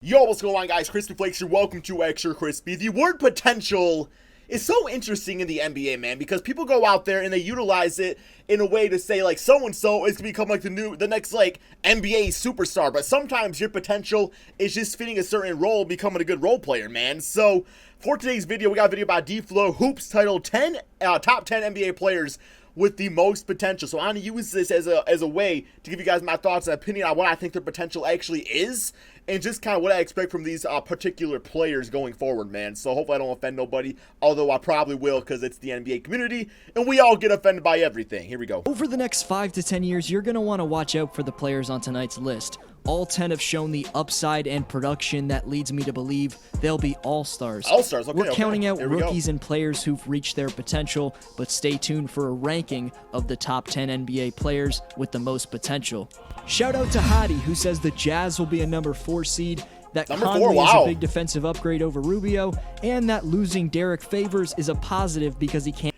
Yo, what's going on, guys? Crispy Flakes here. Welcome to Extra Crispy. The word potential is so interesting in the NBA, man, because people go out there and they utilize it in a way to say, like, so-and-so is going to become, like, the next, like, NBA superstar. But sometimes your potential is just fitting a certain role, becoming a good role player, man. So, for today's video, we got a video about D-Flow Hoops titled Top 10 NBA Players with the most potential. So I'm going to use this as a way to give you guys my thoughts and opinion on what I think their potential actually is, and just kind of what I expect from these particular players going forward, man. So hopefully I don't offend nobody, although I probably will because it's the NBA community, and we all get offended by everything. Here we go. Over the next 5 to 10 years, you're going to want to watch out for the players on tonight's list. All 10 have shown the upside and production that leads me to believe they'll be all-stars. All-stars, okay. We're counting out rookies and players who've reached their potential, but stay tuned for a ranking of the top 10 NBA players with the most potential. Shout out to Hadi, who says the Jazz will be a number 4 seed, that Conley is a big defensive upgrade over Rubio, and that losing Derek Favors is a positive because he can't.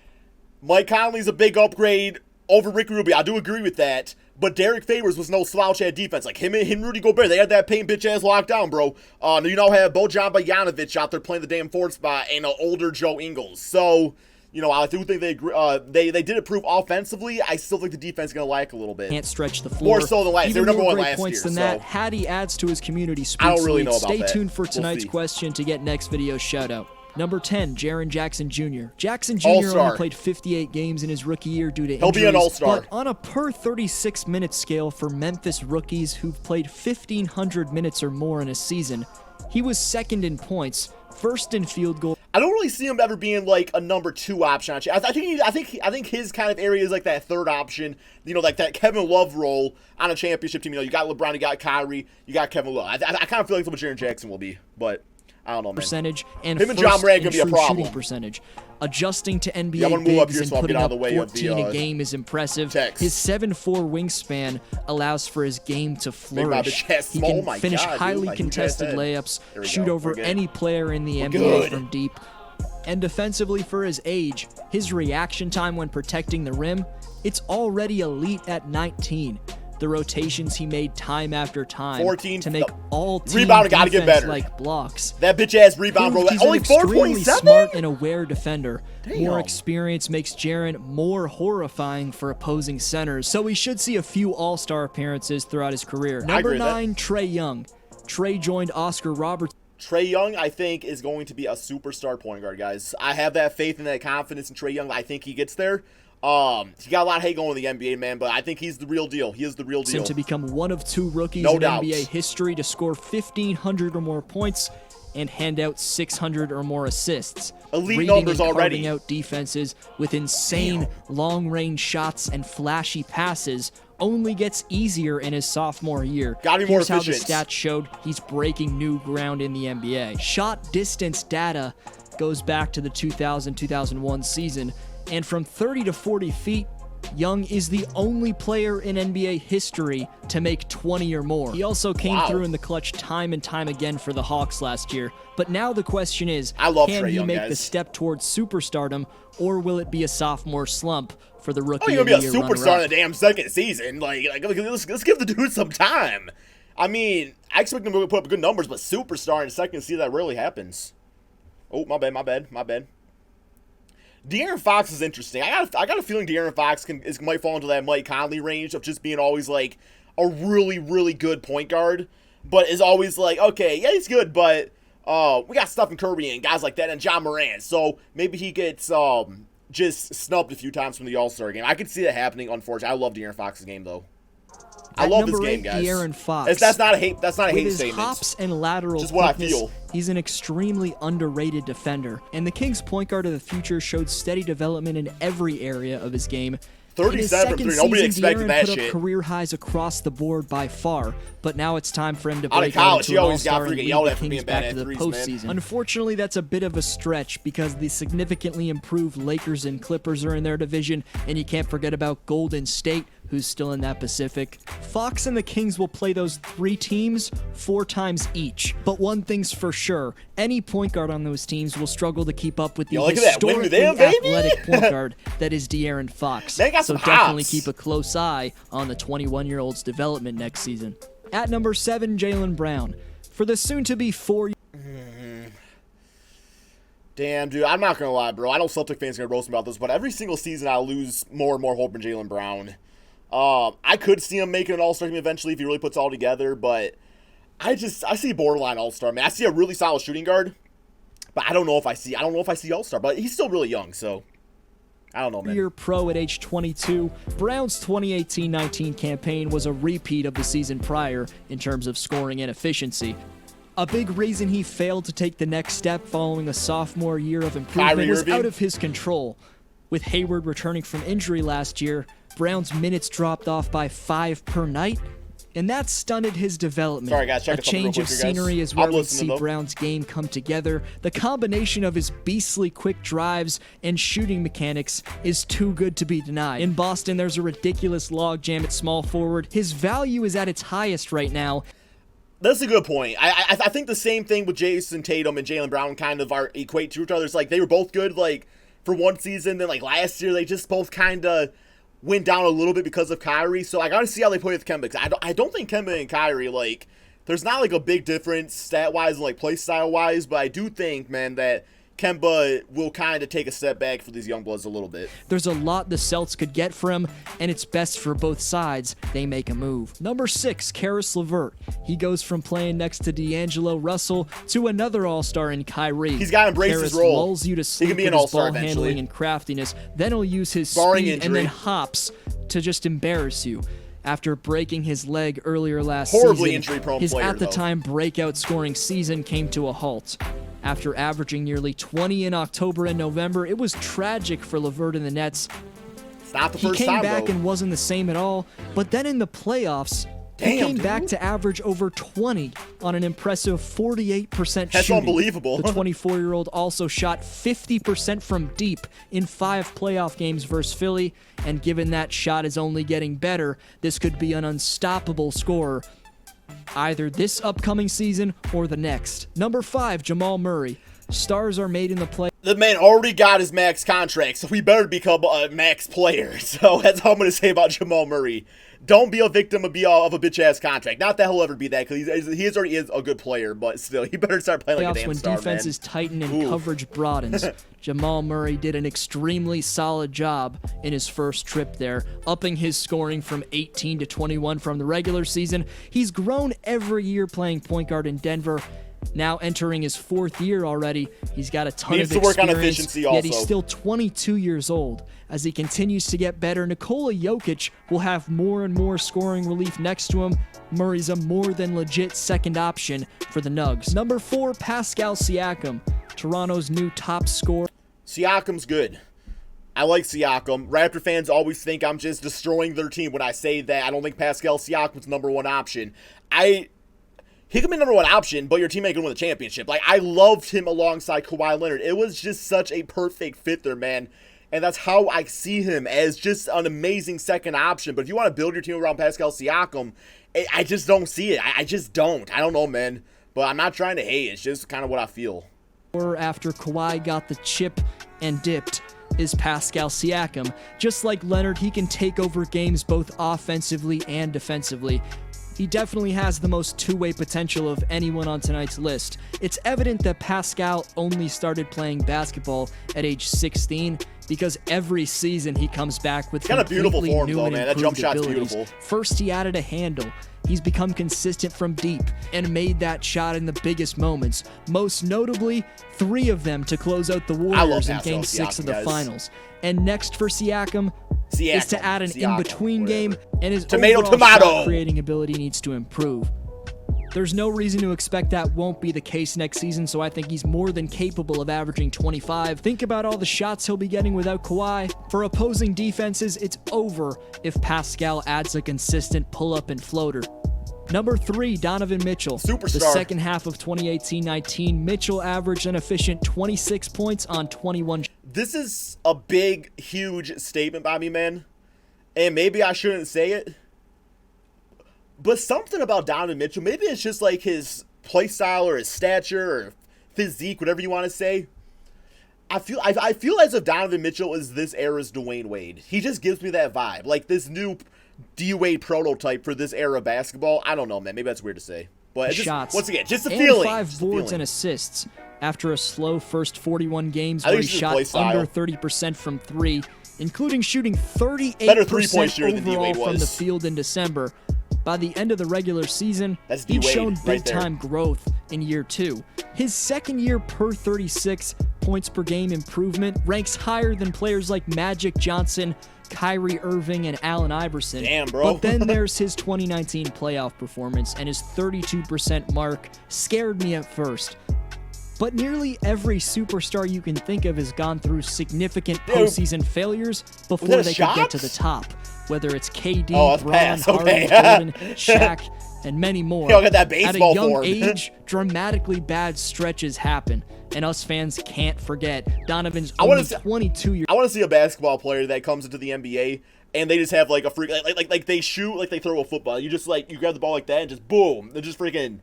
Mike Conley's a big upgrade over Ricky Rubio. I do agree with that. But Derek Favors was no slouch at defense. Like him and Rudy Gobert, they had that paint bitch ass locked down, bro. You now have Bojan Bogdanovic out there playing the damn fourth spot and an older Joe Ingles. So, you know, I do think they did improve offensively. I still think the defense is gonna lack a little bit. Can't stretch the floor. More so than last. They were number 1 last year. Than that, Hadi adds to his community. I don't really know about that. Stay tuned for tonight's question to get next video's shout out. Number 10, Jaren Jackson Jr. Jackson Jr. only played 58 games in his rookie year due to injuries. He'll be an all-star. But on a per 36-minute scale for Memphis rookies who've played 1,500 minutes or more in a season, he was second in points, first in field goal. I don't really see him ever being like a number 2 option. I think his kind of area is like that third option. You know, like that Kevin Love role on a championship team. You know, you got LeBron, you got Kyrie, you got Kevin Love. I kind of feel like that's what Jaren Jackson will be, but I don't know, man. Percentage and him and John Moran gonna be a problem. Shooting percentage. Adjusting to NBA bigs and putting up 14 a game is impressive. His 7'4" wingspan allows for his game to flourish. He can finish highly contested layups, shoot over any player in the NBA from deep. And defensively, for his age, his reaction time when protecting the rim, it's already elite at 19. The rotations he made time after time to make all team defense like blocks. That bitch ass rebound, bro. Only 4.7. Smart and aware defender. Damn. More experience makes Jaren more horrifying for opposing centers, so we should see a few all-star appearances throughout his career. Number 9, Trae Young. Trae joined Oscar Robertson. Trae Young, I think, is going to be a superstar point guard, guys. I have that faith and that confidence in Trae Young. I think he gets there. He got a lot of hate going in the NBA, man, but I think he's the real deal. He is the real deal. To become one of 2 rookies in NBA history to score 1,500 or more points and hand out 600 or more assists. Elite numbers already. Carving out defenses with insane long-range shots and flashy passes only gets easier in his sophomore year. Got to be more efficient. Here's how the stats showed he's breaking new ground in the NBA. Shot distance data goes back to the 2000-2001 season, and from 30 to 40 feet, Young is the only player in NBA history to make 20 or more. He also came through in the clutch time and time again for the Hawks last year. But now the question is, can he make the step towards superstardom, or will it be a sophomore slump for the rookie of the year runner-up? He's gonna be a superstar in the damn second season. Like let's give the dude some time. I mean, I expect him to put up good numbers, but superstar in the second season, that rarely happens. Oh, my bad. De'Aaron Fox is interesting. I got a feeling De'Aaron Fox might fall into that Mike Conley range of just being always like a really, really good point guard, but is always like, okay, yeah, he's good, but we got Stephen Curry and guys like that and John Moran, so maybe he gets just snubbed a few times from the All-Star game. I could see that happening, unfortunately. I love De'Aaron Fox's game, though. I love this game, guys. De'Aaron Fox. That's not a hate statement. With his hops and lateral just what I feel. He's an extremely underrated defender, and the Kings' point guard of the future showed steady development in every area of his game. 37 from 3. Nobody expected that shit. Put up career highs across the board by far, but now it's time for him to break out into an all-star and lead the Kings back to the postseason. Unfortunately, that's a bit of a stretch because the significantly improved Lakers and Clippers are in their division, and you can't forget about Golden State, who's still in that Pacific. Fox and the Kings will play those 3 teams 4 times each. But one thing's for sure, any point guard on those teams will struggle to keep up with the historically athletic point guard that is De'Aaron Fox. So definitely keep a close eye on the 21-year-old's development next season. At number 7, Jaylen Brown. For the soon-to-be 4 Damn, dude, I'm not gonna lie, bro. I know Celtic fans are gonna roast me about this, but every single season I lose more and more hope in Jaylen Brown. I could see him making an All-Star team eventually if he really puts it all together, but I see borderline All-Star, man. I see a really solid shooting guard, but I don't know if I see All-Star, but he's still really young, so I don't know, man. Year pro at age 22, Brown's 2018-19 campaign was a repeat of the season prior in terms of scoring and efficiency. A big reason he failed to take the next step following a sophomore year of improvement was out of his control. With Hayward returning from injury last year, Brown's minutes dropped off by 5 per night, and that stunted his development. Sorry, guys, check a change of scenery is where we see though. Brown's game come together. The combination of his beastly quick drives and shooting mechanics is too good to be denied. In Boston, there's a ridiculous logjam at small forward. His value is at its highest right now. That's a good point. I think the same thing with Jayson Tatum and Jaylen Brown kind of equate to each other. It's like they were both good like for one season, then like last year they just both kind of went down a little bit because of Kyrie. So I got to see how they play with Kemba. I don't think Kemba and Kyrie, like, there's not like a big difference stat-wise and like play style-wise, but I do think, man, that Kemba will kind of take a step back for these young bloods a little bit. There's a lot the Celts could get for him, and it's best for both sides they make a move. Number 6, Caris LeVert. He goes from playing next to D'Angelo Russell to another All-Star in Kyrie. He's got to embrace his role. Lulls you to sleep he can be with an his All-Star ball eventually. handling and craftiness. Then he'll use his Barring speed injury. and then hops to just embarrass you. After breaking his leg earlier last Horribly season, injury-prone his player, at-the-time breakout scoring season came to a halt. After averaging nearly 20 in October and November, it was tragic for LeVert and the Nets. It's not the He first came time, back though. and wasn't the same at all, but then in the playoffs, he came back to average over 20 on an impressive 48% shooting. That's unbelievable. The 24-year-old also shot 50% from deep in 5 playoff games versus Philly, and given that shot is only getting better, this could be an unstoppable scorer either this upcoming season or the next. Number 5, Jamal Murray. Stars are made in the play. The man already got his max contract, so we better become a max player. So that's all I'm going to say about Jamal Murray. Don't be a victim of a bitch-ass contract. Not that he'll ever be that, because he already is a good player, but still, he better start playing like a damn star, when defenses tighten and coverage broadens. Jamal Murray did an extremely solid job in his first trip there, upping his scoring from 18 to 21 from the regular season. He's grown every year playing point guard in Denver. Now entering his 4th year already, he's got a ton of experience, work on efficiency also. Yet he's still 22 years old. As he continues to get better, Nikola Jokic will have more and more scoring relief next to him. Murray's a more than legit second option for the Nugs. Number 4, Pascal Siakam, Toronto's new top scorer. Siakam's good. I like Siakam. Raptor fans always think I'm just destroying their team when I say that. I don't think Pascal Siakam's number 1 option. He could be number 1 option, but your team ain't gonna win the championship. Like, I loved him alongside Kawhi Leonard. It was just such a perfect fit there, man. And that's how I see him, as just an amazing second option. But if you want to build your team around Pascal Siakam, I just don't see it. I just don't. I don't know, man. But I'm not trying to hate. It's just kind of what I feel. After Kawhi got the chip and dipped is Pascal Siakam. Just like Leonard, he can take over games both offensively and defensively. He definitely has the most two-way potential of anyone on tonight's list. It's evident that Pascal only started playing basketball at age 16 because every season he comes back with got a beautiful form, new though, and man. That jump shot's abilities. beautiful. First, he added a handle. He's become consistent from deep and made that shot in the biggest moments. Most notably, 3 of them to close out the Warriors in Game 6 of the finals. And next for Siakam is to add an in-between game, and his overall shot creating ability needs to improve. There's no reason to expect that won't be the case next season, so I think he's more than capable of averaging 25. Think about all the shots he'll be getting without Kawhi. For opposing defenses, it's over if Pascal adds a consistent pull-up and floater. Number 3, Donovan Mitchell. Superstar. The second half of 2018-19, Mitchell averaged an efficient 26 points on 21. This is a big, huge statement by me, man. And maybe I shouldn't say it. But something about Donovan Mitchell, maybe it's just like his play style or his stature or physique, whatever you want to say. I feel as if Donovan Mitchell is this era's Dwayne Wade. He just gives me that vibe. Like this new D-Wade prototype for this era of basketball. I don't know, man. Maybe that's weird to say. But shots, once again, just a and feeling. 5 boards and assists after a slow first 41 games where he shot under 30% from 3, including shooting 38% overall from the field in December. By the end of the regular season, he'd shown big-time growth in year 2. His second year per 36 points per game improvement ranks higher than players like Magic Johnson, Kyrie Irving, and Allen Iverson. Damn, bro. But then there's his 2019 playoff performance, and his 32% mark scared me at first. But nearly every superstar you can think of has gone through significant postseason failures before they could get to the top. Whether it's KD, Bron, Harden, Jordan, Shaq, and many more. Got that baseball At a young form. age, dramatically bad stretches happen, and us fans can't forget Donovan's only 22 years. I want to see a basketball player that comes into the NBA and they just have like a freak, like they shoot like they throw a football. You just you grab the ball like that and just boom, they're just freaking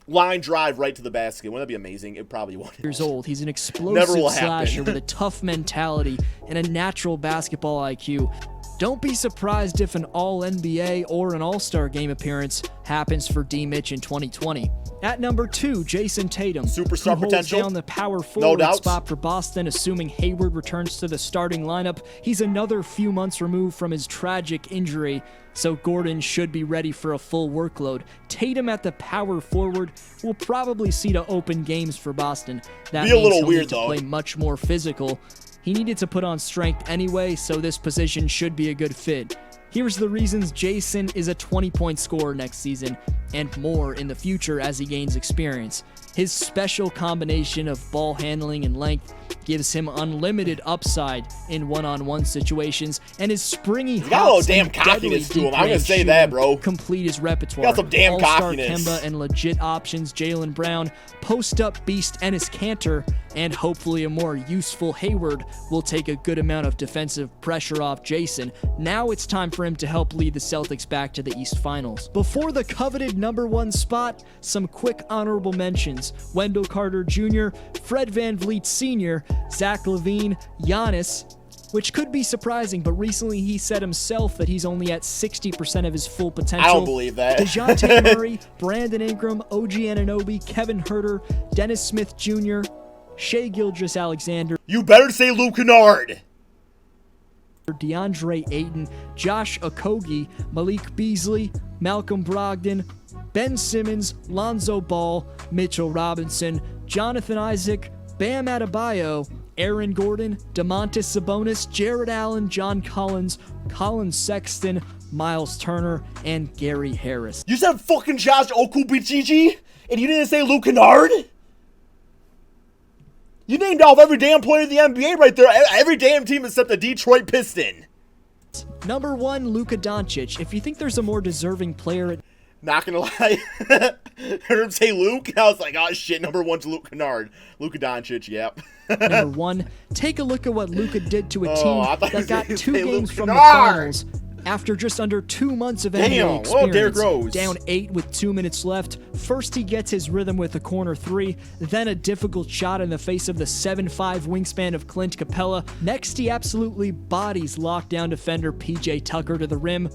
line drive right to the basket. Wouldn't that be amazing? It probably wouldn't. Years old. He's an explosive slasher with a tough mentality and a natural basketball IQ. Don't be surprised if an All-NBA or an All-Star game appearance happens for D. Mitch in 2020. At number 2, Jayson Tatum, superstar who potential. holds down the power forward spot for Boston, assuming Hayward returns to the starting lineup. He's another few months removed from his tragic injury, so Gordon should be ready for a full workload. Tatum at the power forward will probably see to open games for Boston. That means he'll need to play much more physical. He needed to put on strength anyway, so this position should be a good fit. Here's the reasons Jayson is a 20-point scorer next season, and more in the future as he gains experience. His special combination of ball handling and length gives him unlimited upside in one-on-one situations, and his springy hops and deadly deep range shooting complete his repertoire. Got some damn All-star cockiness. Kemba and legit options Jaylen Brown, post-up beast Enes Kanter, and hopefully a more useful Hayward will take a good amount of defensive pressure off Jayson. Now it's time for him to help lead the Celtics back to the East Finals. Before the coveted number 1 spot, some quick honorable mentions. Wendell Carter Jr., Fred VanVleet Sr., Zach LaVine, Giannis, which could be surprising, but recently he said himself that he's only at 60% of his full potential. I don't believe that. DeJounte Murray, Brandon Ingram, OG Anunoby, Kevin Huerter, Dennis Smith Jr., Shai Gilgeous-Alexander. You better say Luke Kennard. DeAndre Ayton, Josh Okogie, Malik Beasley, Malcolm Brogdon, Ben Simmons, Lonzo Ball, Mitchell Robinson, Jonathan Isaac, Bam Adebayo, Aaron Gordon, Domantas Sabonis, Jared Allen, John Collins, Colin Sexton, Miles Turner, and Gary Harris. You said fucking Josh Okogie, and you didn't say Luke Kennard? You named off every damn player in the NBA right there. Every damn team except the Detroit Piston. Number 1, Luka Doncic. If you think there's a more deserving player... Not gonna lie. I heard him say Luke, and I was like, oh shit, number 1's Luke Kennard. Luka Doncic, yep. Number 1, take a look at what Luka did to a team that got 2 games from the Kennard. finals after just under 2 months of NBA experience. Rose. Down 8 with 2 minutes left. First he gets his rhythm with a corner 3, then a difficult shot in the face of the 7'5" wingspan of Clint Capella. Next he absolutely bodies lockdown defender PJ Tucker to the rim.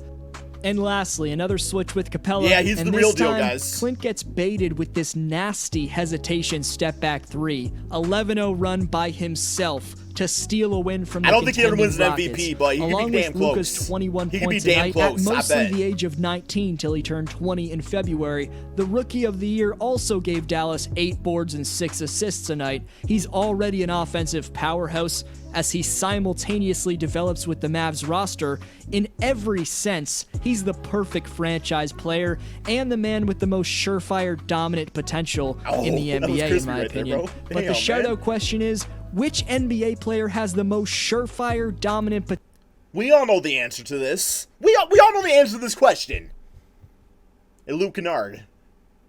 And lastly, another switch with Capella. Yeah, he's the real deal, time, guys. Clint gets baited with this nasty hesitation step-back 3. 11-0 run by himself to steal a win from the I don't think he ever wins an Rockets, MVP, but he along could be damn with close. Luka's 21 he points could be damn a night close, at mostly I bet. the age of 19 till he turned 20 in February. The Rookie of the Year also gave Dallas 8 boards and 6 assists a night. He's already an offensive powerhouse as he simultaneously develops with the Mavs roster. In every sense, he's the perfect franchise player and the man with the most surefire dominant potential in the NBA, in my opinion. But the shout-out question is, which NBA player has the most surefire dominant potential? We all know the answer to this. We all know the answer to this question. Luke Kennard.